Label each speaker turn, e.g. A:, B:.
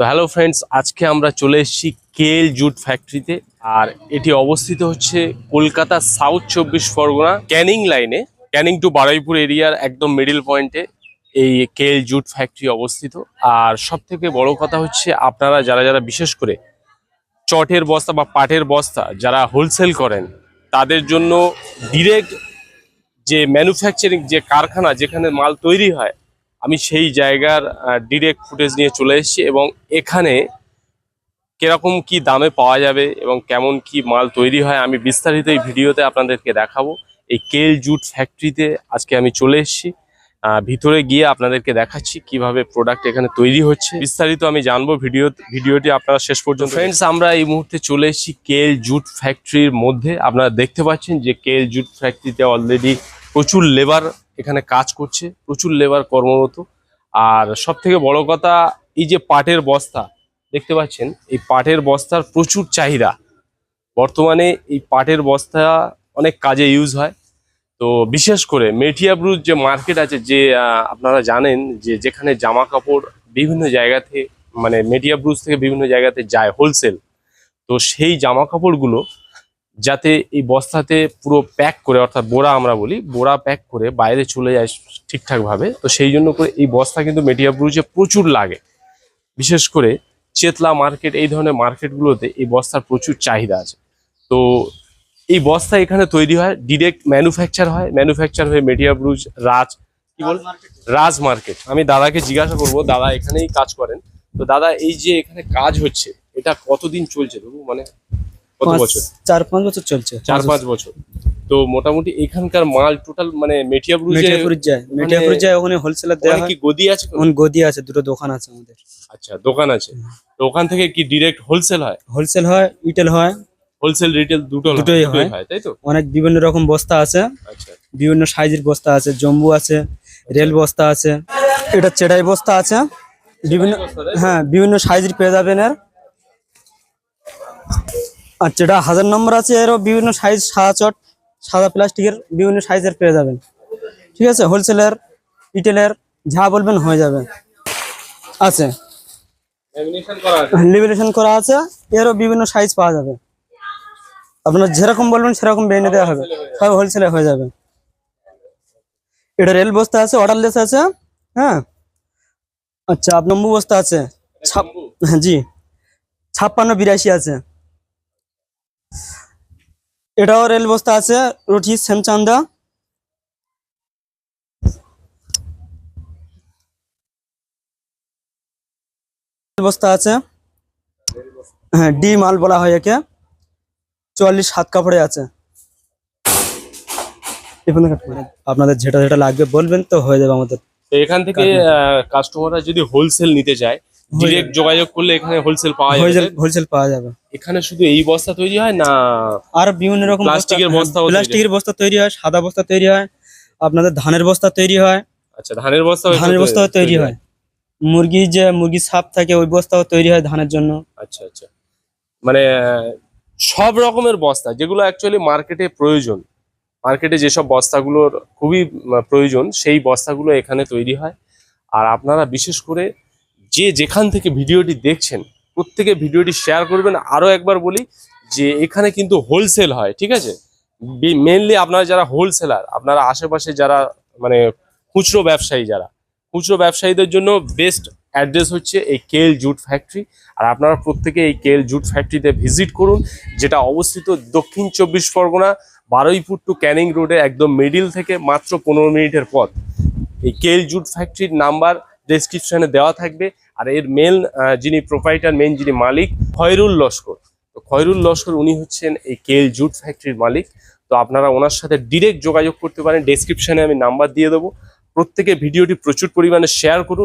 A: তো hello friends, আজকে আমরা চলে এসেছি কেএল জুট ফ্যাক্টরিতে। আর এটি অবস্থিত হচ্ছে কলকাতা সাউথ 24 পরগনা ক্যানিং লাইনে, ক্যানিং টু বারুইপুর এরিয়ার একদম মিডিল পয়েন্টে এই কেএল জুট ফ্যাক্টরি অবস্থিত। আর সব থেকে বড় কথা হচ্ছে, আপনারা যারা যারা বিশেষ করে চটের বস্তা বা পাটের বস্তা যারা হোলসেল করেন, তাদের জন্য ডিরেক্ট যে ম্যানুফ্যাকচারিং যে কারখানা যেখানে মাল তৈরি হয়, আমি সেই জায়গার ডিরেক্ট ফুটেজ নিয়ে চলে এসেছি। এবং এখানে কিরকম কি দামে পাওয়া যাবে এবং কেমন কি মাল তৈরি হয় আমি বিস্তারিত এই ভিডিওতে আপনাদেরকে দেখাবো। এই কেএল জুট ফ্যাক্টরিতে আজকে আমি চলে এসেছি, ভিতরে গিয়ে আপনাদেরকে দেখাচ্ছি কিভাবে প্রোডাক্ট এখানে তৈরি হচ্ছে। বিস্তারিত আমি জানবো, ভিডিওটি আপনারা শেষ পর্যন্ত। ফ্রেন্ডস, আমরা এই মুহূর্তে চলে এসেছি কেএল জুট ফ্যাক্টরির মধ্যে। আপনারা দেখতে পাচ্ছেন যে কেএল জুট ফ্যাক্টরিতে অলরেডি প্রচুর লেবার এখানে কাজ করছে, প্রচুর লেবার কর্মরত। আর সব থেকে বড় কথা, এই যে পাটের বস্তা দেখতে পাচ্ছেন, এই পাটের বস্তার প্রচুর চাহিদা। বর্তমানে এই পাটের বস্তা অনেক কাজে ইউজ হয়। তো বিশেষ করে মেটিয়া ব্রুজ যে মার্কেট আছে, যে আপনারা জানেন যে যেখানে জামা কাপড় বিভিন্ন জায়গাতে মানে মেটিয়া ব্রুজ থেকে বিভিন্ন জায়গাতে যায় হোলসেল, তো সেই জামা কাপড়গুলো যাতে এই বস্তাতে পুরো প্যাক করে, অর্থাৎ বোরা আমরা বলি, বোরা প্যাক করে বাইরে চলে যায় ঠিকঠাকভাবে। তো সেই জন্য করে এই বস্তা কিন্তু মেটিয়া ব্রুজে প্রচুর লাগে। বিশেষ করে চেতলা মার্কেট, এই ধরনের মার্কেটগুলোতে এই বস্তার প্রচুর চাহিদা আছে। তো এই বস্তা এখানে তৈরি হয়, ডিরেক্ট ম্যানুফ্যাকচার হয়ে মেটিয়া ব্রুজ রাজ মার্কেট। আমি দাদাকে জিজ্ঞাসা করব, দাদা এখানেই কাজ করেন। তো দাদা, এই যে এখানে কাজ হচ্ছে, এটা কতদিন চলছে তবু, মানে কত বছর?
B: 4-5 বছর চলছে।
A: 4-5 বছর। তো মোটামুটি এখানকার মাল টোটাল মানে মেটিয়া ব্রুজে
B: মেটিয়াপুর যায় ওখানে হোলসেলার দেওয়া হয়।
A: কি গদি আছে?
B: ওখানে গদি আছে, দুটো দোকান আছে আমাদের।
A: আচ্ছা, দোকান আছে। তো ওখান থেকে কি ডিরেক্ট হোলসেল হয়?
B: হোলসেল হয়, রিটেল হয়।
A: হোলসেল রিটেল
B: দুটোই হয়।
A: তাই তো?
B: অনেক বিভিন্ন রকম বস্তা আছে,
A: আচ্ছা,
B: বিভিন্ন সাইজের বস্তা আছে, জম্বু আছে, রেল বস্তা আছে, এটা চেড়াই বস্তা আছে। বিভিন্ন বিভিন্ন সাইজের পেয়ে যাবেন এর। আর যেটা 1000 নম্বর আছে, এরও বিভিন্ন সাইজ, সাদা চট, সাদা প্লাস্টিকের বিভিন্ন সাইজের পেয়ে যাবেন। ঠিক আছে, হোলসেলের রিটেলের যা বলবেন হয়ে যাবে। আছে লেমিনেশন করা আছে, এরও বিভিন্ন সাইজ পাওয়া যাবে। আপনার যেরকম বলবেন সেরকম বেনে দেওয়া হবে, সব হোলসেলে হয়ে যাবে। এটা রেল বস্তা আছে, অর্ডারলেস আছে। হ্যাঁ, আচ্ছা, আপনার নম্বু বস্তা আছে। জি, 56-82 আছে। এটাও রেল বস্তা আছে, রুটি শ্যামচান্দা। বস্তা আছে, হ্যাঁ, ডি মাল বলা হয় একে। 44 7 কাপড়ে আছে। আপনাদের যেটা যেটা লাগবে বলবেন, তো হয়ে যাবে আমাদের।
A: তো এখান থেকে কাস্টমাররা যদি হোলসেল নিতে চায়, ডিরেক্ট যোগাযোগ করলে এখানে হোলসেল পাওয়া যাবে।
B: হোলসেল পাওয়া যাবে।
A: এখানে শুধু এই বস্তা তৈরি হয় না,
B: আর বিভিন্ন রকম
A: প্লাস্টিকের
B: বস্তা তৈরি হয়, সাদা বস্তা তৈরি হয়, আপনাদের ধানের বস্তা তৈরি হয়।
A: আচ্ছা, ধানের
B: বস্তাও তৈরি হয়। মুরগি সাপ থাকে, ওই বস্তাও তৈরি হয় ধানের জন্য।
A: আচ্ছা আচ্ছা, মানে সব রকমের বস্তা যেগুলো অ্যাকচুয়ালি মার্কেটে প্রয়োজন, মার্কেটে যেসব বস্তাগুলোর খুবই প্রয়োজন, সেই বস্তাগুলো এখানে তৈরি হয়। আর আপনারা বিশেষ করে যে যেখান থেকে ভিডিওটি দেখছেন, প্রত্যেকে ভিডিওটি শেয়ার করবেন। আরও একবার বলি যে এখানে কিন্তু হোলসেল হয়, ঠিক আছে? মেনলি আপনারা যারা হোলসেলার, আপনারা আশেপাশে যারা মানে খুচরো ব্যবসায়ীদের জন্য বেস্ট অ্যাড্রেস হচ্ছে এই কেএল জুট ফ্যাক্টরি। আর আপনারা প্রত্যেকে এই কেএল জুট ফ্যাক্টরিতে ভিজিট করুন, যেটা অবস্থিত দক্ষিণ 24 পরগনা বারুইপুর টু ক্যানিং রোডে একদম মিডিল থেকে মাত্র 15 মিনিটের পথ। এই কেএল জুট ফ্যাক্টরির নাম্বার ডেসক্রিপশনে দেওয়া থাকবে। আর এর যিনি প্রোপাইটার, যিনি মালিক, খয়রুল লস্কর। তো খয়রুল লস্কর উনি হচ্ছেন এই কেএল জুট ফ্যাক্টরির মালিক। তো আপনারা ওনার সাথে ডিরেক্ট যোগাযোগ করতে পারেন, ডেসক্রিপশনে আমি নাম্বার দিয়ে দেবো। প্রত্যেকে ভিডিওটি প্রচুর পরিমাণে শেয়ার করুন,